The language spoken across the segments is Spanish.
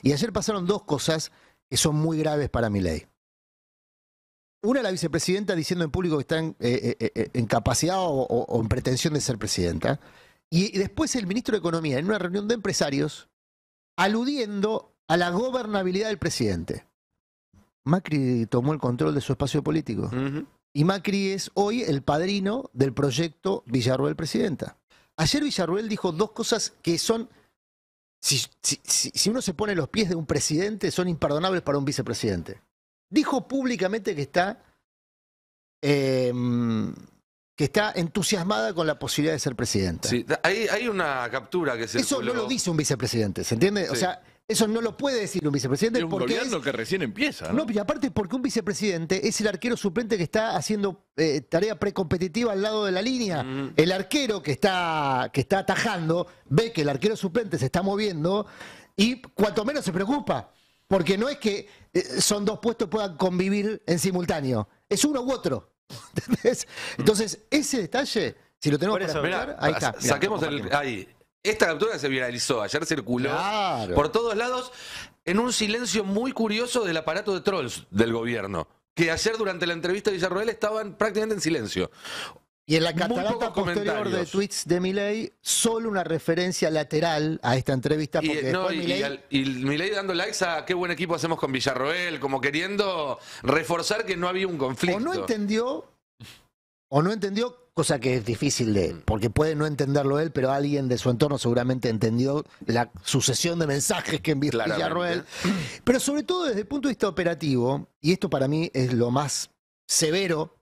Y ayer pasaron dos cosas que son muy graves para Milei. Una, la vicepresidenta diciendo en público que está en capacidad o en pretensión de ser presidenta. Y después el ministro de Economía en una reunión de empresarios aludiendo a la gobernabilidad del presidente. Macri tomó el control de su espacio político. Y Macri es hoy el padrino del proyecto Villarroel presidenta. Ayer Villarroel dijo dos cosas que son, si uno se pone en los pies de un presidente, son imperdonables para un vicepresidente. Dijo públicamente que está entusiasmada con la posibilidad de ser presidenta. Sí, hay una captura que se Eso no lo dice un vicepresidente, ¿se entiende? Sí. O sea, eso no lo puede decir un vicepresidente. Es un gobierno que recién empieza, ¿no? No, y aparte porque un vicepresidente es el arquero suplente que está haciendo tarea precompetitiva al lado de la línea. El arquero que está atajando ve que el arquero suplente se está moviendo y cuanto menos se preocupa. Porque no es que son dos puestos que puedan convivir en simultáneo. Es uno u otro. ¿Entendés? Entonces, ese detalle, si lo tenemos para explicar, ahí está. Saquemos ahí. Esta captura se viralizó, ayer circuló por todos lados en un silencio muy curioso del aparato de trolls del gobierno, que ayer durante la entrevista de Villarroel estaban prácticamente en silencio. Y en la catarata posterior de tweets de Milei, solo una referencia lateral a esta entrevista. Porque y Milei dando likes a qué buen equipo hacemos con Villarroel, como queriendo reforzar que no había un conflicto. O no entendió, cosa que es difícil porque puede no entenderlo él, pero alguien de su entorno seguramente entendió la sucesión de mensajes que envió Villarroel. Pero sobre todo desde el punto de vista operativo, y esto para mí es lo más severo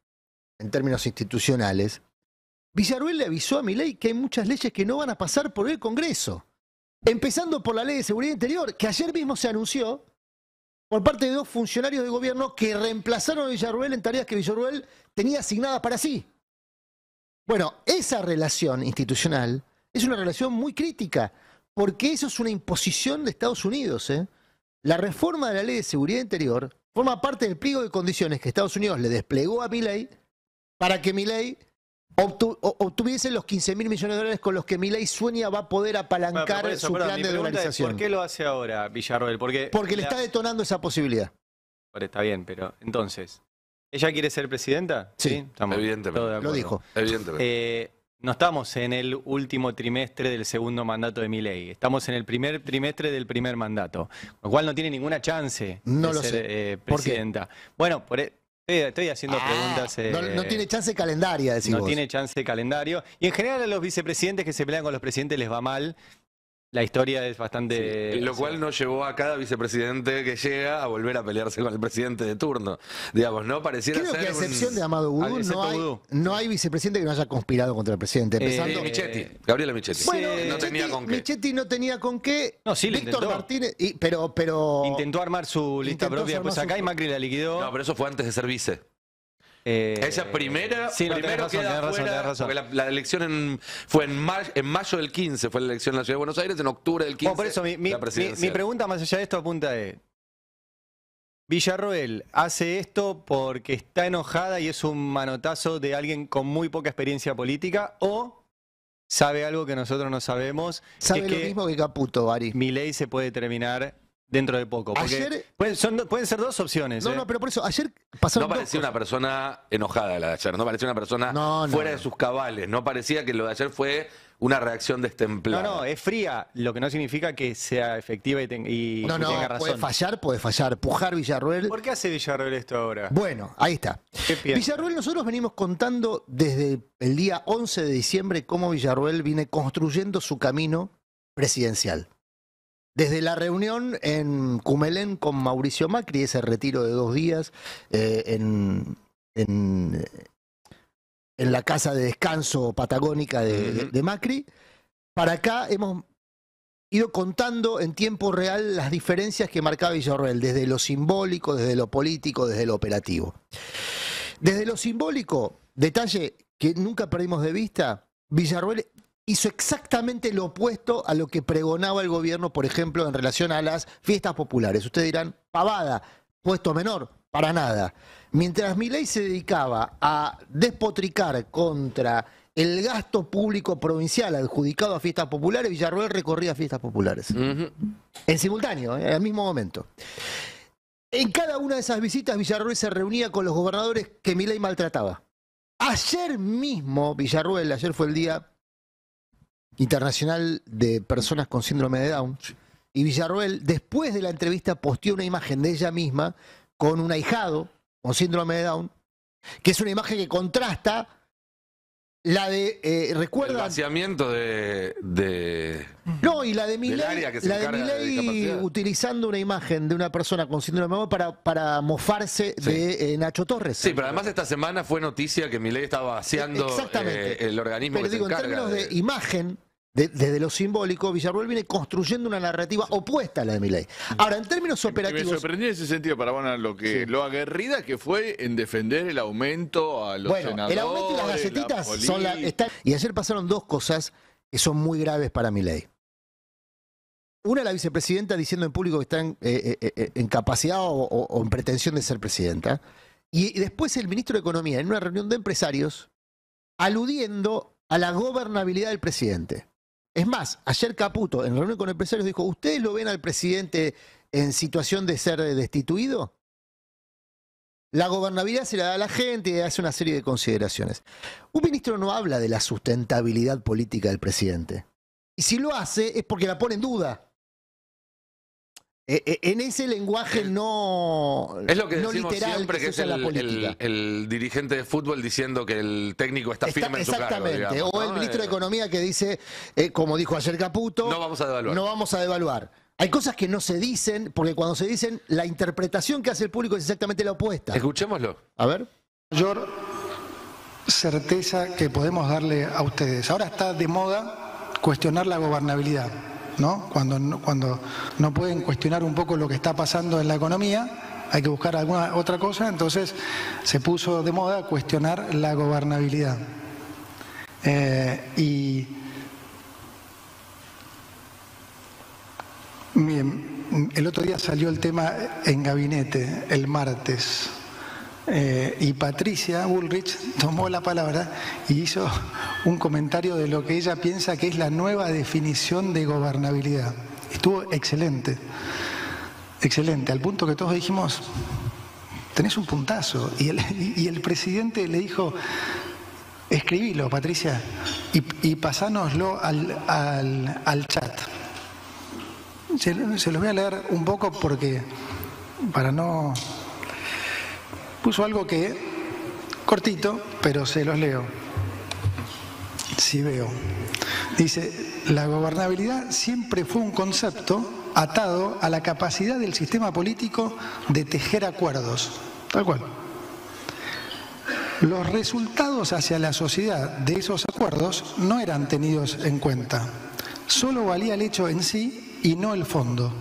en términos institucionales, Villarroel le avisó a Milei que hay muchas leyes que no van a pasar por el Congreso. Empezando por la Ley de Seguridad Interior, que ayer mismo se anunció por parte de dos funcionarios de gobierno que reemplazaron a Villarroel en tareas que Villarroel tenía asignadas para sí. Bueno, esa relación institucional es una relación muy crítica, porque eso es una imposición de Estados Unidos. La reforma de la Ley de Seguridad Interior forma parte del pliego de condiciones que Estados Unidos le desplegó a Milei para que Milei obtuviese los 15.000 millones de dólares con los que Milei sueña va a poder apalancar su plan de dolarización. ¿Por qué lo hace ahora Villarroel? Porque le está detonando esa posibilidad. Está bien, pero entonces, ¿ella quiere ser presidenta? Sí, estamos evidentemente. Lo dijo. Evidentemente. No estamos en el último trimestre del segundo mandato de Milei. Estamos en el primer trimestre del primer mandato. Con lo cual no tiene ninguna chance de ser presidenta. Bueno, estoy haciendo preguntas. No tiene chance calendaria, decís vos. No tiene chance calendario. Y en general a los vicepresidentes que se pelean con los presidentes les va mal. La historia es bastante... Sí, lo cual no llevó a cada vicepresidente que llega a volver a pelearse con el presidente de turno. Digamos, ¿no? Pareciera Creo ser que a excepción de Amado Boudou, no hay vicepresidente que no haya conspirado contra el presidente. Empezando Gabriela Michetti. Bueno, no tenía con qué. Michetti no tenía con qué. No, sí, Víctor Martínez, pero... Intentó armar su lista propia después acá y Macri la liquidó. No, pero eso fue antes de ser vice. Esa primera, primero queda afuera, porque la elección fue en mayo del 15, fue la elección en la Ciudad de Buenos Aires, en octubre del 15. Por eso mi pregunta más allá de esto apunta es, Villarroel hace esto porque está enojada y es un manotazo de alguien con muy poca experiencia política, o sabe algo que nosotros no sabemos. Sabe lo mismo que Caputo, Ari. Milei se puede terminar dentro de poco. Porque pueden ser dos opciones. No, pero por eso, ayer pasaron No parecía una persona enojada la de ayer, no parecía una persona fuera de sus cabales, no parecía que lo de ayer fue una reacción destemplada. No, es fría, lo que no significa que sea efectiva y tenga razón. Puede fallar. Pujar Villarroel. ¿Por qué hace Villarroel esto ahora? Bueno, ahí está. Villarroel, nosotros venimos contando desde el día 11 de diciembre cómo Villarroel viene construyendo su camino presidencial. Desde la reunión en Cumelén con Mauricio Macri, ese retiro de 2 días en la casa de descanso patagónica de Macri, para acá hemos ido contando en tiempo real las diferencias que marcaba Villarroel, desde lo simbólico, desde lo político, desde lo operativo. Desde lo simbólico, detalle que nunca perdimos de vista, Villarroel hizo exactamente lo opuesto a lo que pregonaba el gobierno, por ejemplo, en relación a las fiestas populares. Ustedes dirán, pavada, puesto menor, para nada. Mientras Milei se dedicaba a despotricar contra el gasto público provincial adjudicado a fiestas populares, Villarroel recorría fiestas populares. En simultáneo, al mismo momento. En cada una de esas visitas, Villarroel se reunía con los gobernadores que Milei maltrataba. Ayer mismo, Villarroel, ayer fue el Día Internacional de Personas con Síndrome de Down, y Villarroel, después de la entrevista, posteó una imagen de ella misma con un ahijado con síndrome de Down, que es una imagen que contrasta la de, ¿recuerdan? El vaciamiento No, y la de Milei utilizando una imagen de una persona con síndrome de Down para mofarse de Nacho Torres. Sí, pero además esta semana fue noticia que Milei estaba vaciando el organismo pero que digo, se encarga en términos de imagen, desde lo simbólico, Villarroel viene construyendo una narrativa opuesta a la de Milei. Ahora, en términos operativos... Me sorprendió en ese sentido, Parabona, lo aguerrida que fue en defender el aumento a los senadores. El aumento y las gacetitas son y ayer pasaron dos cosas que son muy graves para Milei. Una, la vicepresidenta diciendo en público que está en capacidad o en pretensión de ser presidenta. Y después el ministro de Economía, en una reunión de empresarios, aludiendo a la gobernabilidad del presidente. Es más, ayer Caputo, en reunión con empresarios, dijo, ¿ustedes lo ven al presidente en situación de ser destituido? La gobernabilidad se la da a la gente y hace una serie de consideraciones. Un ministro no habla de la sustentabilidad política del presidente. Y si lo hace es porque la pone en duda. En ese lenguaje no es lo que no decimos literal siempre, que es el dirigente de fútbol diciendo que el técnico está firme en su cargo. Exactamente. O el ministro de Economía que dice, como dijo ayer Caputo, no vamos a devaluar. No vamos a devaluar. Hay cosas que no se dicen, porque cuando se dicen, la interpretación que hace el público es exactamente la opuesta. Escuchémoslo. A ver. Mayor certeza que podemos darle a ustedes. Ahora está de moda cuestionar la gobernabilidad, ¿no? Cuando no pueden cuestionar un poco lo que está pasando en la economía, hay que buscar alguna otra cosa, entonces se puso de moda cuestionar la gobernabilidad. Y bien, el otro día salió el tema en gabinete, el martes, y Patricia Bullrich tomó la palabra y hizo un comentario de lo que ella piensa que es la nueva definición de gobernabilidad. Estuvo excelente, excelente, al punto que todos dijimos, tenés un puntazo. Y el presidente le dijo, escribilo, Patricia, y pasánoslo al chat. Se los voy a leer un poco porque, para no... Puso algo que, cortito, pero se los leo. Si veo. Dice, la gobernabilidad siempre fue un concepto atado a la capacidad del sistema político de tejer acuerdos. Tal cual. Los resultados hacia la sociedad de esos acuerdos no eran tenidos en cuenta. Solo valía el hecho en sí y no el fondo.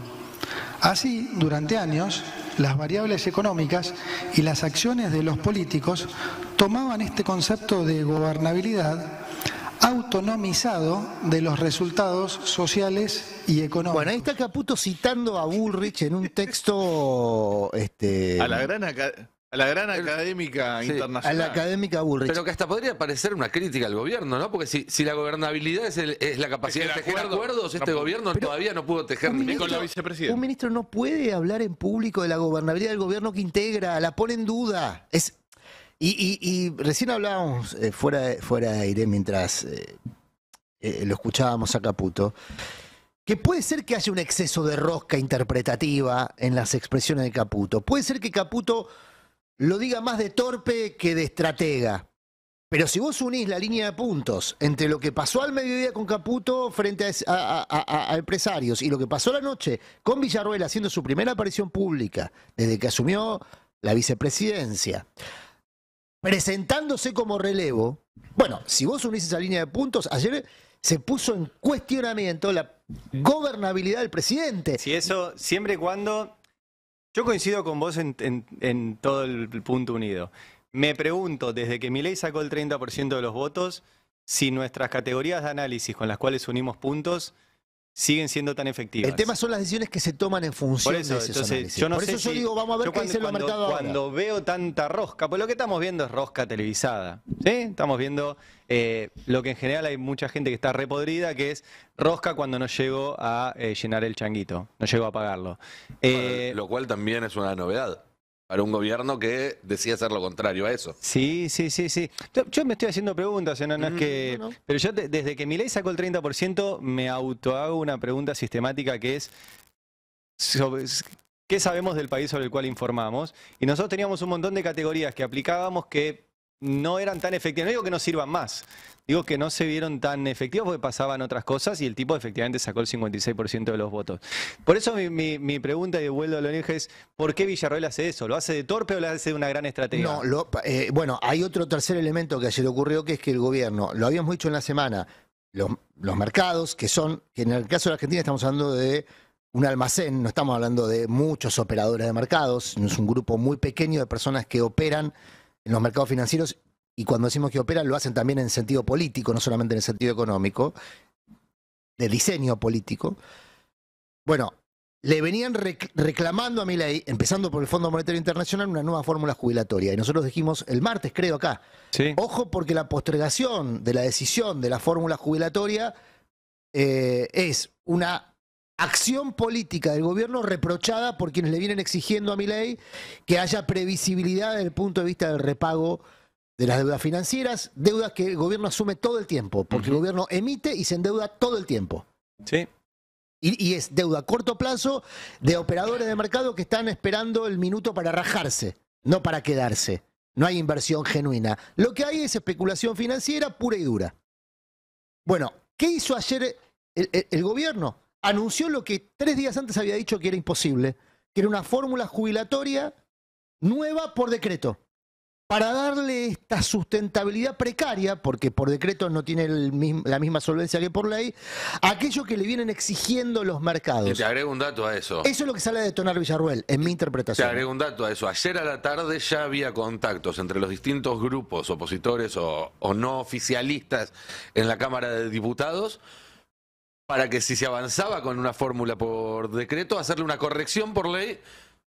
Así, durante años, las variables económicas y las acciones de los políticos tomaban este concepto de gobernabilidad autonomizado de los resultados sociales y económicos. Bueno, ahí está Caputo citando a Bullrich en un texto... A la gran académica internacional. A la académica Bullrich. Pero que hasta podría parecer una crítica al gobierno, ¿no? Porque si la gobernabilidad es la capacidad de tejer acuerdos, este gobierno todavía no pudo tejer ni con la vicepresidenta. Un ministro no puede hablar en público de la gobernabilidad del gobierno que integra, la pone en duda. Y recién hablábamos fuera de aire mientras lo escuchábamos a Caputo, que puede ser que haya un exceso de rosca interpretativa en las expresiones de Caputo. Puede ser que Caputo lo diga más de torpe que de estratega. Pero si vos unís la línea de puntos entre lo que pasó al mediodía con Caputo frente a empresarios y lo que pasó la noche con Villarroel haciendo su primera aparición pública desde que asumió la vicepresidencia, presentándose como relevo, bueno, si vos unís esa línea de puntos, ayer se puso en cuestionamiento la gobernabilidad del presidente. Si eso, siempre y cuando... Yo coincido con vos en todo el punto unido. Me pregunto, desde que Milei sacó el 30% de los votos, si nuestras categorías de análisis con las cuales unimos puntos siguen siendo tan efectivas. El tema son las decisiones que se toman en función de esos análisis. Yo no sé yo digo, vamos a ver qué dice el mercado ahora. Cuando veo tanta rosca, pues lo que estamos viendo es rosca televisada, ¿sí? Estamos viendo lo que en general hay mucha gente que está repodrida, que es rosca cuando no llego a llenar el changuito, no llego a pagarlo. Lo cual también es una novedad para un gobierno que decía hacer lo contrario a eso. Sí. Yo me estoy haciendo preguntas, no es que... No. Pero yo desde que Milei sacó el 30% me autohago una pregunta sistemática que es ¿qué sabemos del país sobre el cual informamos? Y nosotros teníamos un montón de categorías que aplicábamos que no eran tan efectivas. No digo que no sirvan más, digo que no se vieron tan efectivos porque pasaban otras cosas y el tipo efectivamente sacó el 56% de los votos. Por eso mi pregunta, y de vuelta a lo mismo, es ¿por qué Villarroel hace eso? ¿Lo hace de torpe o lo hace de una gran estrategia? No, bueno, hay otro tercer elemento que ayer ocurrió, que es que el gobierno, lo habíamos dicho en la semana, los mercados, que en el caso de la Argentina estamos hablando de un almacén, no estamos hablando de muchos operadores de mercados, es un grupo muy pequeño de personas que operan en los mercados financieros, y cuando decimos que operan lo hacen también en sentido político, no solamente en el sentido económico, de diseño político. Bueno, le venían reclamando a Milei, empezando por el Fondo Monetario Internacional, una nueva fórmula jubilatoria. Y nosotros dijimos el martes, creo, acá, sí. Ojo, porque la postergación de la decisión de la fórmula jubilatoria es una acción política del gobierno reprochada por quienes le vienen exigiendo a Milei que haya previsibilidad desde el punto de vista del repago de las deudas financieras, deudas que el gobierno asume todo el tiempo, porque el gobierno emite y se endeuda todo el tiempo. Sí. Y es deuda a corto plazo de operadores de mercado que están esperando el minuto para rajarse, no para quedarse. No hay inversión genuina. Lo que hay es especulación financiera pura y dura. Bueno, ¿qué hizo ayer el gobierno? Anunció lo que 3 días antes había dicho que era imposible, que era una fórmula jubilatoria nueva por decreto, para darle esta sustentabilidad precaria, porque por decreto no tiene la misma solvencia que por ley, a aquello que le vienen exigiendo los mercados. Y te agrego un dato a eso. Eso es lo que sale a detonar Villarroel, en mi interpretación. Te agrego un dato a eso. Ayer a la tarde ya había contactos entre los distintos grupos opositores o no oficialistas en la Cámara de Diputados, para que si se avanzaba con una fórmula por decreto, hacerle una corrección por ley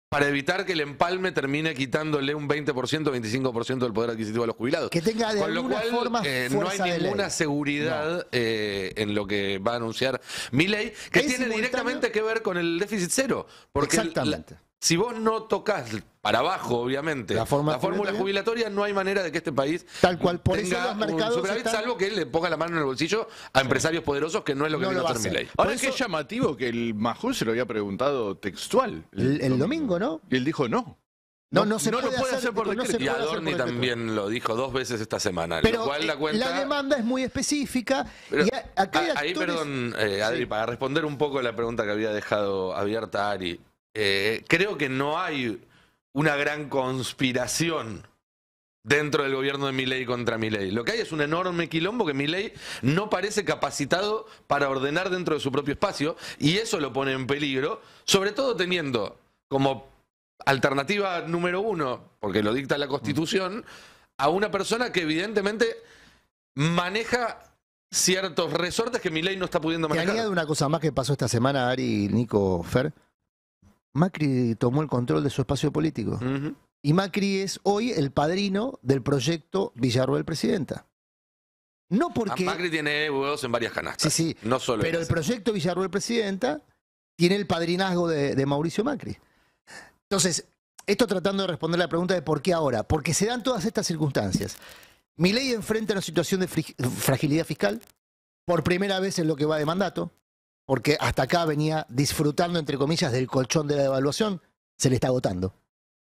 para evitar que el empalme termine quitándole un 20%, 25% del poder adquisitivo a los jubilados. Que tenga de alguna forma no hay ninguna seguridad en lo que va a anunciar Milei, que tiene directamente que ver con el déficit cero. Porque exactamente. Si vos no tocas para abajo, obviamente, la fórmula jubilatoria, no hay manera de que este país tal cual, por tenga eso los mercados un superávit, salvo que él le ponga la mano en el bolsillo a empresarios poderosos, que no es lo que viene a hacer Milei. Ahora es que es llamativo que el Majul se lo había preguntado textual. El domingo, ¿no? Y él dijo no. No se puede hacer por decreto. Y Adorni también lo dijo 2 veces esta semana. Pero lo cual la demanda es muy específica. Pero, y acá ahí, perdón, Adri, sí, para responder un poco la pregunta que había dejado abierta Ari, creo que no hay una gran conspiración dentro del gobierno de Milei contra Milei. Lo que hay es un enorme quilombo que Milei no parece capacitado para ordenar dentro de su propio espacio, y eso lo pone en peligro, sobre todo teniendo como alternativa número 1, porque lo dicta la Constitución, a una persona que evidentemente maneja ciertos resortes que Milei no está pudiendo manejar. Y añado una cosa más que pasó esta semana, Ari, Nico, Fer. Macri tomó el control de su espacio político. Y Macri es hoy el padrino del proyecto Villarroel Presidenta. No porque... Macri tiene huevos en varias canastas. Sí, no solo pero el proyecto Villarroel Presidenta tiene el padrinazgo de Mauricio Macri. Entonces, esto tratando de responder la pregunta de por qué ahora. Porque se dan todas estas circunstancias. Milei enfrenta una situación de fragilidad fiscal, por primera vez en lo que va de mandato, porque hasta acá venía disfrutando, entre comillas, del colchón de la devaluación, se le está agotando.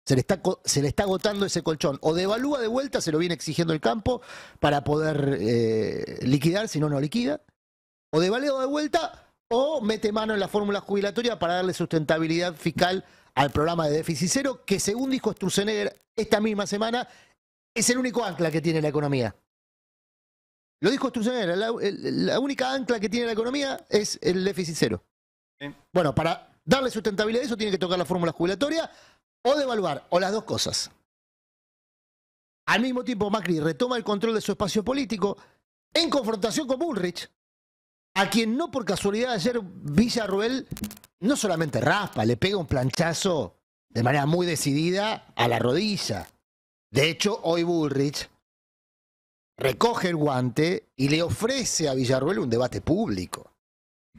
Se le está agotando ese colchón. O devalúa de vuelta, se lo viene exigiendo el campo para poder liquidar, si no, no liquida. O devalúa de vuelta, o mete mano en la fórmula jubilatoria para darle sustentabilidad fiscal al programa de déficit cero, que según dijo Sturzenegger esta misma semana, es el único ancla que tiene la economía. Lo dijo Sturzenegger, la única ancla que tiene la economía es el déficit cero. Sí. Bueno, para darle sustentabilidad a eso tiene que tocar la fórmula jubilatoria o devaluar, o las dos cosas. Al mismo tiempo Macri retoma el control de su espacio político en confrontación con Bullrich, a quien no por casualidad ayer Villarroel no solamente raspa, le pega un planchazo de manera muy decidida a la rodilla. De hecho, hoy Bullrich recoge el guante y le ofrece a Villarroel un debate público.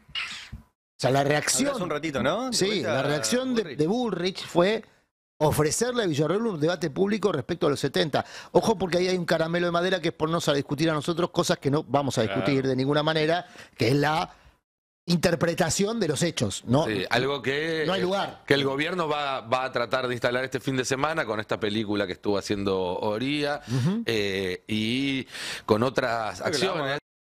O sea, la reacción... Hace un ratito, ¿no? Sí, la reacción de Bullrich fue ofrecerle a Villarroel un debate público respecto a los 70. Ojo, porque ahí hay un caramelo de madera que es ponernos a discutir a nosotros cosas que no vamos a discutir de ninguna manera, que es la interpretación de los hechos, ¿no? Sí, algo que no hay lugar. Que el gobierno va a tratar de instalar este fin de semana con esta película que estuvo haciendo Oría y con otras acciones.